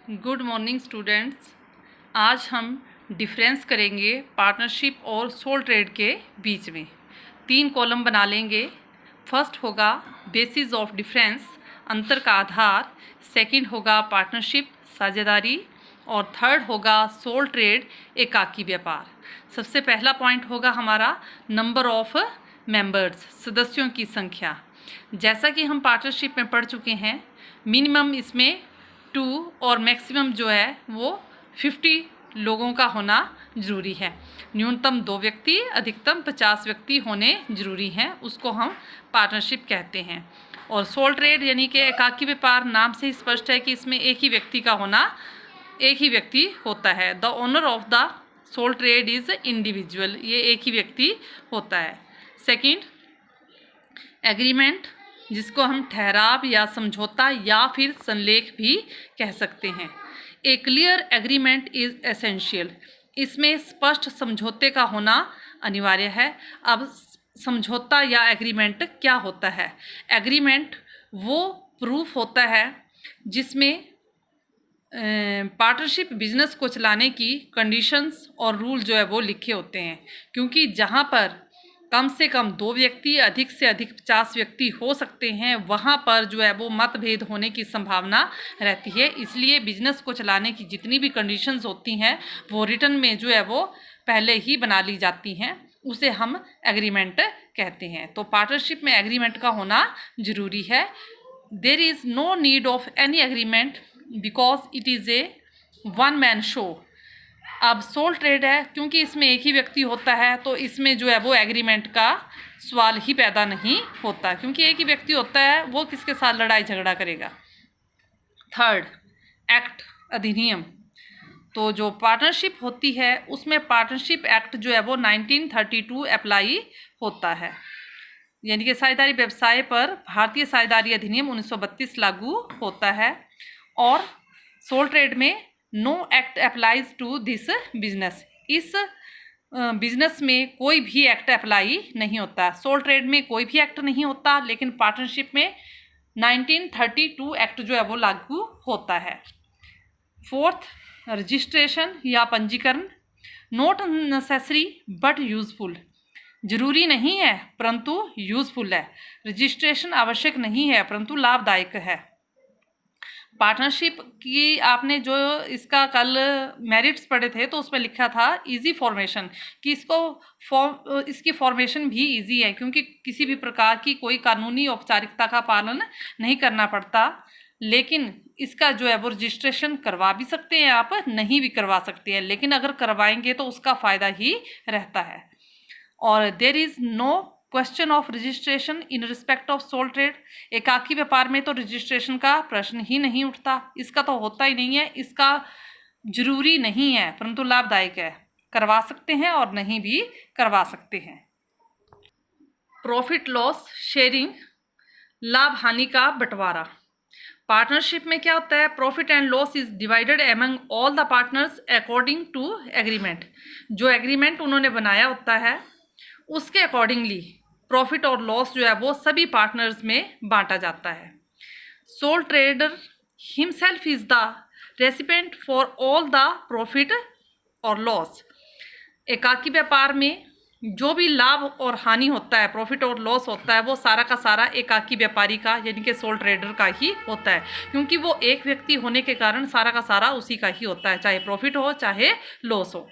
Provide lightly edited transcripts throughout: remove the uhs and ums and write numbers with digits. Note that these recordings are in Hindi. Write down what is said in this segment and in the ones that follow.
Good morning students. आज हम डिफरेंस करेंगे पार्टनरशिप और सोल ट्रेड के बीच में। 3 कॉलम बना लेंगे। फर्स्ट होगा बेसिस ऑफ डिफरेंस, अंतर का आधार। सेकंड होगा पार्टनरशिप, साझेदारी। और थर्ड होगा सोल ट्रेड, एकाकी व्यापार। सबसे पहला पॉइंट होगा हमारा नंबर ऑफ मेंबर्स, सदस्यों की संख्या। जैसा कि हम पार्टनरशिप में पढ़ चुके हैं, मिनिमम इसमें 2 और मैक्सिमम जो है वो 50 लोगों का होना ज़रूरी है। न्यूनतम 2 व्यक्ति, अधिकतम 50 व्यक्ति होने ज़रूरी हैं, उसको हम पार्टनरशिप कहते हैं। और सोल ट्रेड यानी कि एकाकी व्यापार, नाम से ही स्पष्ट है कि इसमें एक ही व्यक्ति का होना, एक ही व्यक्ति होता है। The owner of the sole trade is individual, ये एक ही व्यक्ति होता है। सेकंड, एग्रीमेंट, जिसको हम ठहराव या समझौता या फिर संलेख भी कह सकते हैं। ए क्लियर एग्रीमेंट इज़ एसेंशियल, इसमें स्पष्ट समझौते का होना अनिवार्य है। अब समझौता या एग्रीमेंट क्या होता है? एग्रीमेंट वो प्रूफ होता है जिसमें पार्टनरशिप बिजनेस को चलाने की कंडीशंस और रूल जो है वो लिखे होते हैं। क्योंकि जहाँ पर कम से कम 2 व्यक्ति, अधिक से अधिक 50 व्यक्ति हो सकते हैं, वहाँ पर जो है वो मतभेद होने की संभावना रहती है। इसलिए बिजनेस को चलाने की जितनी भी कंडीशंस होती हैं वो रिटर्न में जो है वो पहले ही बना ली जाती हैं, उसे हम एग्रीमेंट कहते हैं। तो पार्टनरशिप में एग्रीमेंट का होना ज़रूरी है। There is no need of any agreement because it is a one man show. अब सोल ट्रेड है, क्योंकि इसमें एक ही व्यक्ति होता है, तो इसमें जो है वो एग्रीमेंट का सवाल ही पैदा नहीं होता, क्योंकि एक ही व्यक्ति होता है, वो किसके साथ लड़ाई झगड़ा करेगा। थर्ड, एक्ट, अधिनियम। तो जो पार्टनरशिप होती है उसमें पार्टनरशिप एक्ट जो है वो 1932 अप्लाई होता है, यानी कि साझेदारी व्यवसाय पर भारतीय साझेदारी अधिनियम 1932 लागू होता है। और सोल ट्रेड में no act applies to this business, इस बिजनेस में कोई भी एक्ट अप्लाई नहीं होता। सोल ट्रेड में कोई भी एक्ट नहीं होता, लेकिन पार्टनरशिप में 1932 एक्ट जो है वो लागू होता है। फोर्थ, रजिस्ट्रेशन या पंजीकरण, नॉट नेसेसरी बट यूजफुल, जरूरी नहीं है परंतु यूजफुल है। रजिस्ट्रेशन आवश्यक नहीं है परंतु लाभदायक है। पार्टनरशिप की आपने जो इसका कल मेरिट्स पढ़े थे तो उसमें लिखा था इजी फॉर्मेशन, कि इसकी फॉर्मेशन भी इजी है, क्योंकि किसी भी प्रकार की कोई कानूनी औपचारिकता का पालन नहीं करना पड़ता। लेकिन इसका जो है वो रजिस्ट्रेशन करवा भी सकते हैं आप, नहीं भी करवा सकते हैं, लेकिन अगर करवाएंगे तो उसका फ़ायदा ही रहता है। और there is no question of registration in respect of sole trade, एकाकी व्यापार में तो रजिस्ट्रेशन का प्रश्न ही नहीं उठता, इसका तो होता ही नहीं है, इसका जरूरी नहीं है परंतु लाभदायक है, करवा सकते हैं और नहीं भी करवा सकते हैं। प्रॉफिट लॉस शेयरिंग, लाभ हानि का बंटवारा। पार्टनरशिप में क्या होता है? Profit and loss is divided among all the partners according to agreement, जो एग्रीमेंट उन्होंने बनाया होता है उसके अकॉर्डिंगली प्रॉफिट और लॉस जो है वो सभी पार्टनर्स में बांटा जाता है। Soul trader himself is the recipient for all the profit और लॉस। एकाकी व्यापार में जो भी लाभ और हानि होता है, प्रॉफिट और लॉस होता है, वो सारा का सारा एकाकी व्यापारी का यानी कि सोल ट्रेडर का ही होता है, क्योंकि वो एक व्यक्ति होने के कारण सारा का सारा उसी का ही होता है, चाहे प्रॉफिट हो चाहे लॉस हो।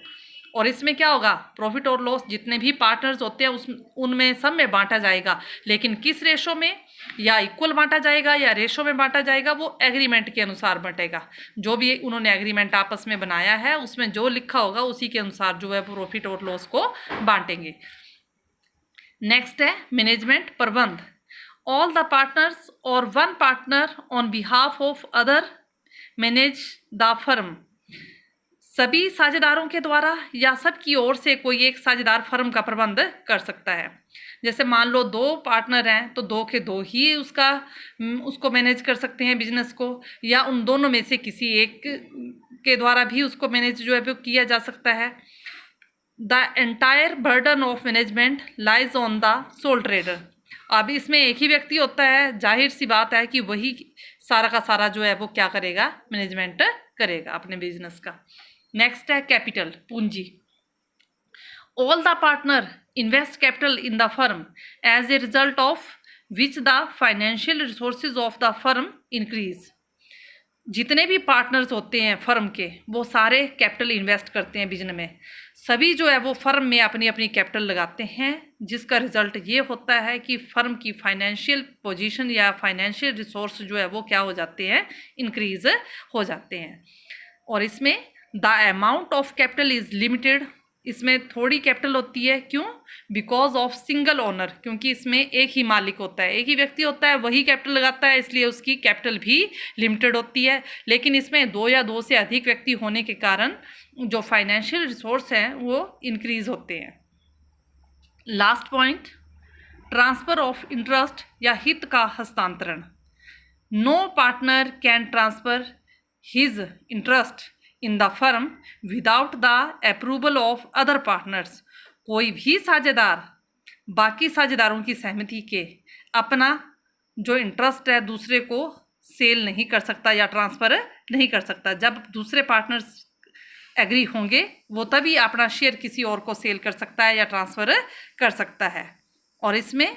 और इसमें क्या होगा? प्रॉफिट और लॉस जितने भी पार्टनर्स होते हैं उनमें सब में बांटा जाएगा, लेकिन किस रेशो में, या इक्वल बांटा जाएगा या रेशो में बांटा जाएगा, वो एग्रीमेंट के अनुसार बंटेगा। जो भी उन्होंने एग्रीमेंट आपस में बनाया है उसमें जो लिखा होगा उसी के अनुसार जो है प्रॉफिट और लॉस को बांटेंगे। नेक्स्ट है मैनेजमेंट, प्रबंध। ऑल द पार्टनर्स और one partner on behalf of other manage the firm, सभी साझेदारों के द्वारा या सबकी ओर से कोई एक साझेदार फर्म का प्रबंध कर सकता है। जैसे मान लो 2 पार्टनर हैं तो 2 के 2 ही उसको मैनेज कर सकते हैं बिजनेस को, या उन दोनों में से किसी एक के द्वारा भी उसको मैनेज जो है वो किया जा सकता है। The entire burden of management lies on the soul trader. अब इसमें एक ही व्यक्ति होता है, जाहिर सी बात है कि वही सारा का सारा जो है वो क्या करेगा, मैनेजमेंट करेगा अपने बिजनेस का। नेक्स्ट है कैपिटल, पूंजी। All the partner invest capital in the firm as a result of which the financial resources of the firm increase. जितने भी पार्टनर्स होते हैं फर्म के, वो सारे कैपिटल इन्वेस्ट करते हैं बिजनेस में। सभी जो है वो फर्म में अपनी अपनी कैपिटल लगाते हैं, जिसका रिजल्ट ये होता है कि फर्म की फाइनेंशियल पोजीशन या फाइनेंशियल रिसोर्स जो है वो क्या हो जाते हैं, इंक्रीज हो जाते हैं। और इसमें the amount of capital is limited, इसमें थोड़ी कैपिटल होती है। क्यों? बिकॉज ऑफ सिंगल ओनर, क्योंकि इसमें एक ही मालिक होता है, एक ही व्यक्ति होता है, वही कैपिटल लगाता है, इसलिए उसकी कैपिटल भी लिमिटेड होती है। लेकिन इसमें दो या दो से अधिक व्यक्ति होने के कारण जो फाइनेंशियल रिसोर्स हैं वो इंक्रीज होते हैं। Last point, transfer of interest या हित का हस्तांतरण। No partner can transfer his interest in the firm without the approval of other partners. कोई भी साझेदार बाकी साझेदारों की सहमति के अपना जो इंटरेस्ट है दूसरे को सेल नहीं कर सकता या ट्रांसफ़र नहीं कर सकता। जब दूसरे पार्टनर्स एग्री होंगे वो तभी अपना शेयर किसी और को सेल कर सकता है या ट्रांसफ़र कर सकता है। और इसमें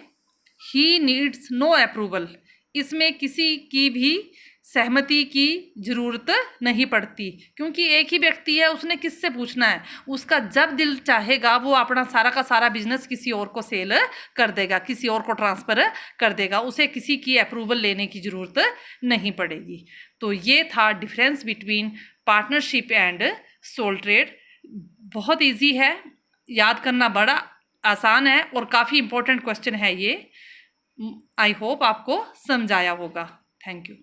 ही नीड्स नो अप्रूवल, इसमें किसी की भी सहमति की ज़रूरत नहीं पड़ती, क्योंकि एक ही व्यक्ति है, उसने किससे पूछना है। उसका जब दिल चाहेगा वो अपना सारा का सारा बिजनेस किसी और को सेल कर देगा, किसी और को ट्रांसफ़र कर देगा, उसे किसी की अप्रूवल लेने की ज़रूरत नहीं पड़ेगी। तो ये था difference between partnership and sole trade. बहुत ईजी है, याद करना बड़ा आसान है और काफ़ी इम्पोर्टेंट क्वेश्चन है ये। आई होप आपको समझाया होगा। Thank you.